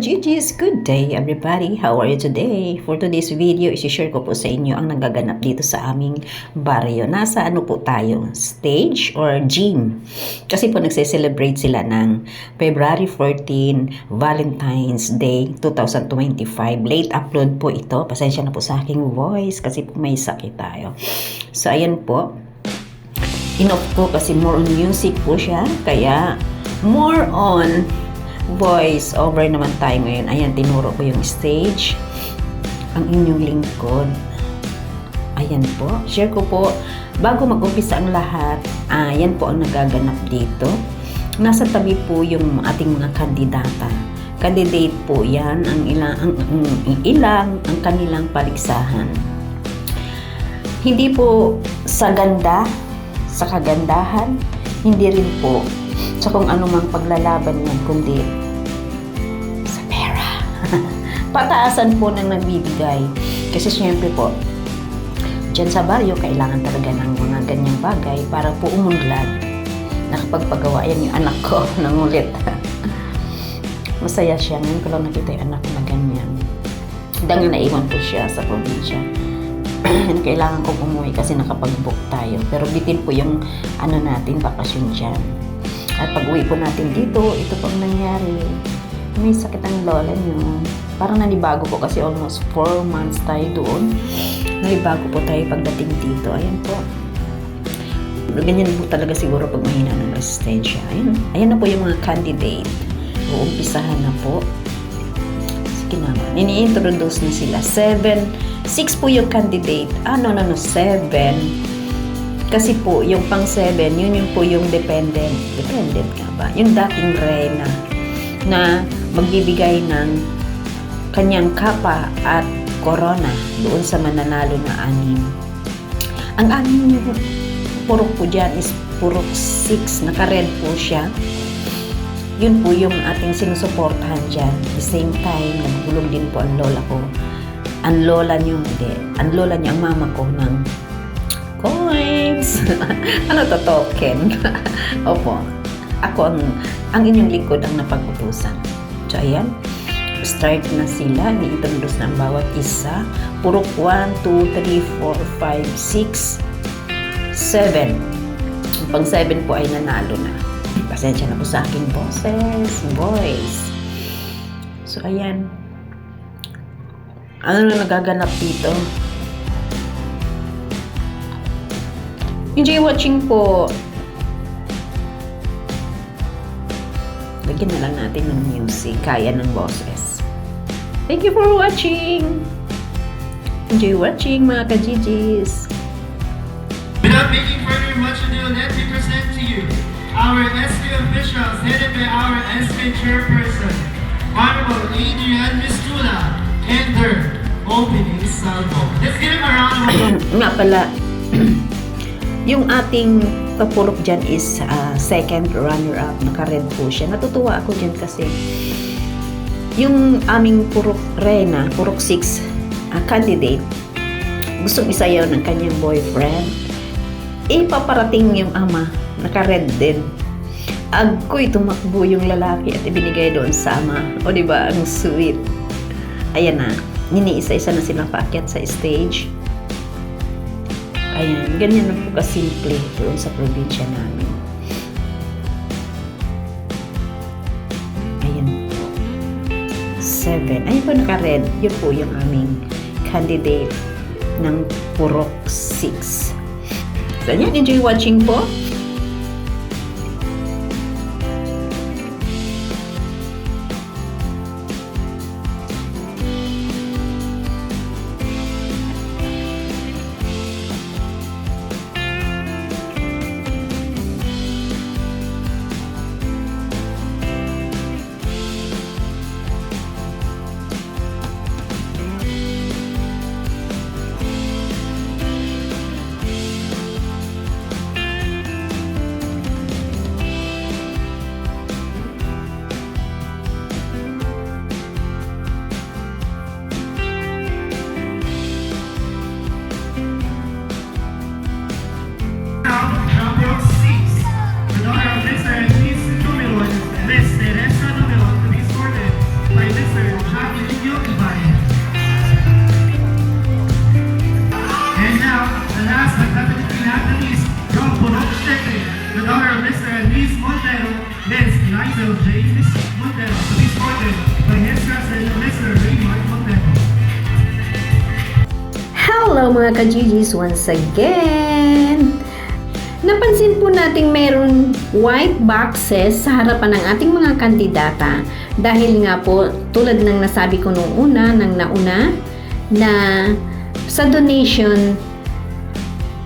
ka-GGs, good day everybody! How are you today? For today's video, isi-share ko po sa inyo ang nagaganap dito sa aming baryo. Nasa ano po tayo? Stage or gym? Kasi po nagse-celebrate sila ng February 14, Valentine's Day 2025. Late upload po ito. Pasensya na po sa aking voice kasi po may sakit tayo. So ayan po. In-off ko kasi more on music po siya. Kaya more on voice over naman tayo ngayon. Ayan, tinuro ko yung stage. Ang inyong lingkod. Ayan po. Share ko po. Bago mag-umpisa ang lahat, ayan po ang nagaganap dito. Nasa tabi po yung ating mga kandidata. Candidate po yan. Ang kanilang paligsahan. Hindi po sa ganda, sa kagandahan, hindi rin po sa kung anumang paglalaban yan, kundi sa pera. Pataasan po ng nagbibigay. Kasi syempre po, dyan sa baryo, kailangan talaga ng mga ganyang bagay para po umunlad. Nakapagpagawa yan yung anak ko ng ulit. Masaya siya. Ngayon ko lang nakita yung anak ko na ganyan. Hanggang naiwan po siya sa probinsya. Kailangan kong umuwi kasi nakapag-book tayo. Pero bitin po yung ano natin, bakasyon dyan. At pag uwi po natin dito, ito pang nangyari. May sakit ang lola nyo. Parang nanibago po kasi almost 4 months tayo doon. Nanibago po tayo pagdating dito. Ayan po. Ganyan po talaga siguro pag mahina ng resistensya. Ayan na po yung mga candidate. Uumpisahan na po. Sige naman. Ini-introduce na sila. 6 po yung candidate. No, 7. Kasi po, yung pang 7, yun po yung dependent. Dependent ka ba? Yung dating reyna na magbibigay ng kanyang kapa at corona doon sa mananalo na 6. Ang 6 yung purok po dyan is purok 6. Naka-red po siya. Yun po yung ating sinusuportahan dyan. At the same time, nagulong din po ang lola ko. Ang lola niyo, hindi. Ang lola niya, ang mama ko ng coins. Ano to, token? Opo. Ako ang inyong lingkod ang napag-utusan. So, ayan. Start na sila. Ni-introduce na ang bawat isa. Purok 1, 2, 3, 4, 5, 6, 7. Ang pang 7 po ay nanalo na. Pasensya na po sa aking boys. So, ayan. Ano na nagaganap dito? Enjoy watching po. Lagyan na lang natin ng music. Kaya ng boses. Thank you for watching. Enjoy watching mga ka-GGs. Without making further much ado, let me present to you our SK officials headed by our SK chairperson, Honorable Adrian Mistula, and their opening salvo. Let's give him a round of applause. Nga pala, yung ating kapurok dyan is second runner-up. Naka-red po siya. Natutuwa ako dyan kasi yung aming purok reyna, purok 6 candidate, gustong isayaw ng kanyang boyfriend. Paparating yung ama, naka-red din. Agko'y tumakbo yung lalaki at ibinigay doon sa ama. O diba, ang sweet. Ayan na, niniisa-isa na silang paakyat sa stage. Ayan, ganyan na po kasimple doon sa probinsya namin. Ayan po. 7. Ayan po naka-red. Yun po yung aming candidate ng purok 6. So, ayan, enjoy watching po. mga ka-GGs once again! Napansin po nating meron white boxes sa harapan ng ating mga kandidata dahil nga po tulad ng nasabi ko nung nauna na sa donation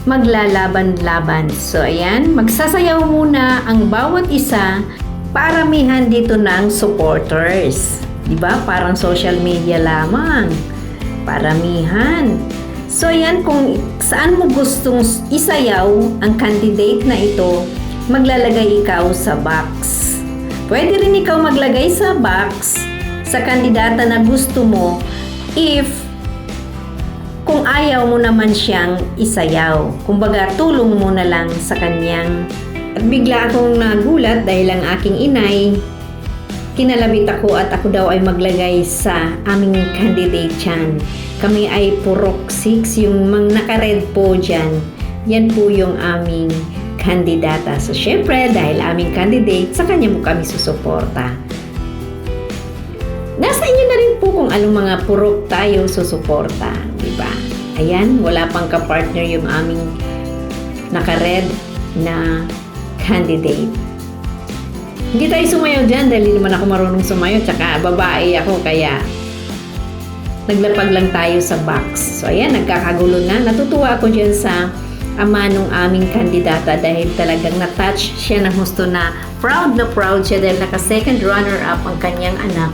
maglalaban-laban. So ayan, magsasayaw muna ang bawat isa, paramihan dito ng supporters. Diba? Parang social media lamang. Paramihan. So yan, kung saan mo gustong isayaw ang candidate na ito, maglalagay ikaw sa box. Pwede rin ikaw maglagay sa box sa kandidata na gusto mo if kung ayaw mo naman siyang isayaw. Kumbaga, tulong mo na lang sa kanyang. At bigla akong nagulat dahil ang aking inay, kinalabit ako at ako daw ay maglagay sa aming candidate dyan. Kami ay purok 6, yung naka-red po dyan. Yan po yung aming kandidata. So, syempre, dahil aming candidate, sa kanya mo kami susuporta. Nasa inyo na rin po kung anong mga purok tayo susuporta. Diba? Ayan, wala pang kapartner yung aming naka-red na candidate. Hindi tayo sumayaw dyan dahil hindi naman ako marunong sumayaw, tsaka babae ako, kaya naglapag lang tayo sa box. So ayan, nagkakagulo na. Natutuwa ako dyan sa ama nung aming kandidata dahil talagang na-touch siya ng husto na proud siya dahil naka-second runner-up ang kanyang anak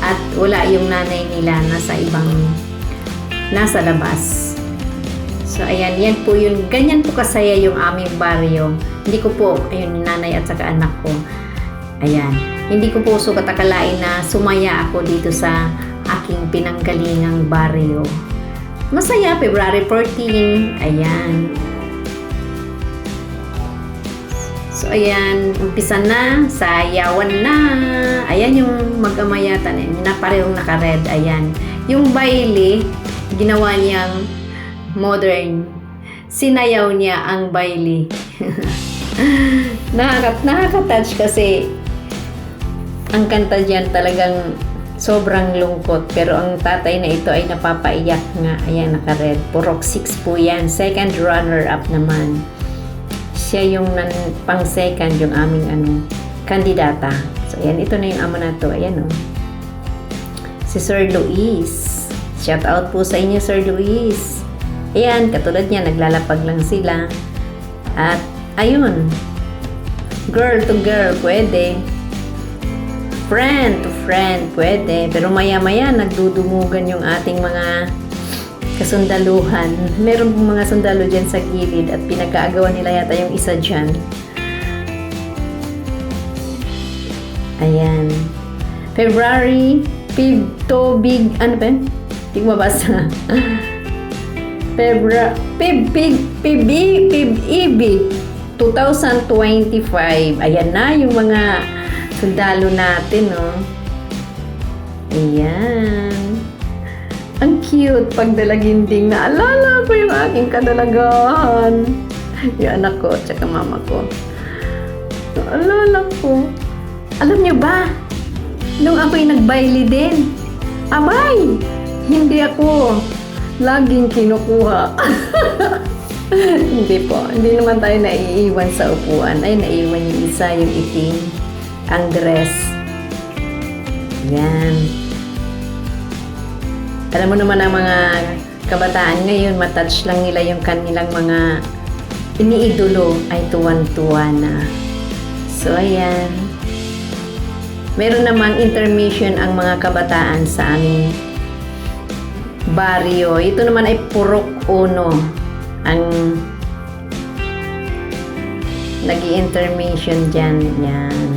at wala yung nanay nila nasa labas. So ayan, yan po yun. Ganyan po kasaya yung aming baryo. Hindi ko po, ayun, yung nanay at saka anak ko. Ayan, hindi ko po sukat akalain na sumaya ako dito sa aking pinanggalingang baryo. Masaya, February 14. Ayan. So, ayan, umpisa na, sayawan na. Ayan yung mag-amayata na parehong naka-red. Ayan. Yung baile, ginawa niyang modern. Sinayaw niya ang baile. Nakaka-touch kasi ang kanta dyan talagang sobrang lungkot, pero ang tatay na ito ay napapaiyak nga. Ayan, naka-red. Purok 6 po yan. Second runner-up naman. Siya yung pang-second, yung aming kandidata. So, ayan, ito na yung amo na to. Ayan, si Sir Luis. Shout out po sa inyo, Sir Luis. Ayan, katulad niya, naglalapag lang sila. At, ayun, girl to girl, pwede. Friend to friend, pwede. Pero maya-maya, nagdudumugan yung ating mga kasundaluhan. Meron pong mga sundalo dyan sa gilid at pinagkaagawan nila yata yung isa dyan. Ayan. February, big, ano ba? Hindi ko mabasa. Pib-ibig 2025. Ayan na yung mga sundalo natin, no? Ayan. Ang cute pagdalaginding. Naalala ko yung aking kadalagahan. Yung anak ko, tsaka mama ko. Naalala ko. Alam niyo ba? Nung ako'y nagbaili din. Abay! Hindi ako laging kinukuha. Hindi po. Hindi naman tayo naiiwan sa upuan. Ay, naiiwan yung isa, yung itim. Ang dress. Yan. Alam mo naman ang mga kabataan ngayon, matouch lang nila yung kanilang mga iniidolo ay tuwan-tuwa na. So, ayan. Meron namang intermission ang mga kabataan sa aming baryo. Ito naman ay purok 1 ang nag-i-intermission dyan. Yan.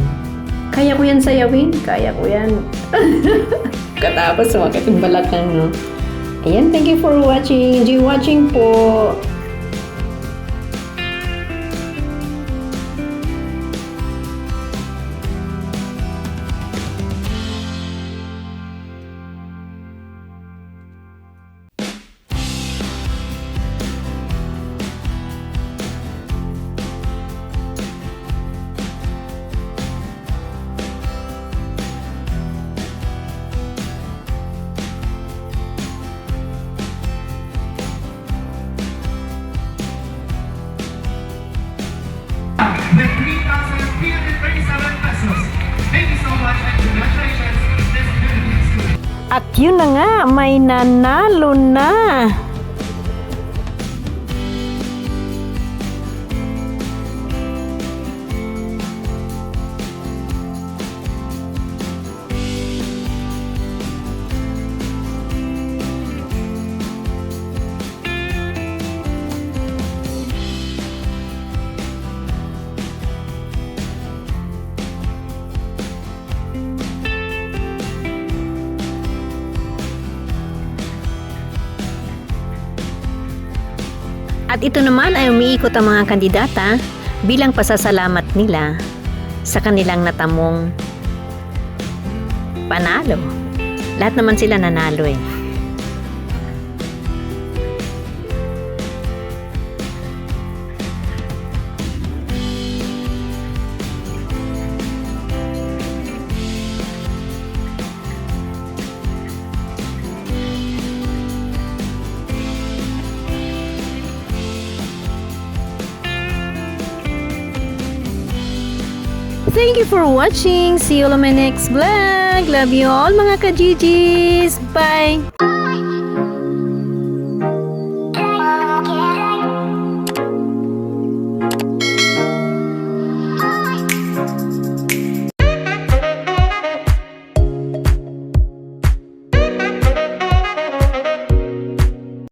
Kaya ko yan sayawin? Kaya ko yan. Katapos sumakit yung balakang, no? Ayan, thank you for watching. Enjoy watching po. At yun na nga, may nanalo na. At ito naman ay umiikot ang mga kandidata bilang pasasalamat nila sa kanilang natamong panalo. Lahat naman sila nanalo eh. Thank you for watching. See you on my next vlog. Love you all mga ka-GGs. Bye!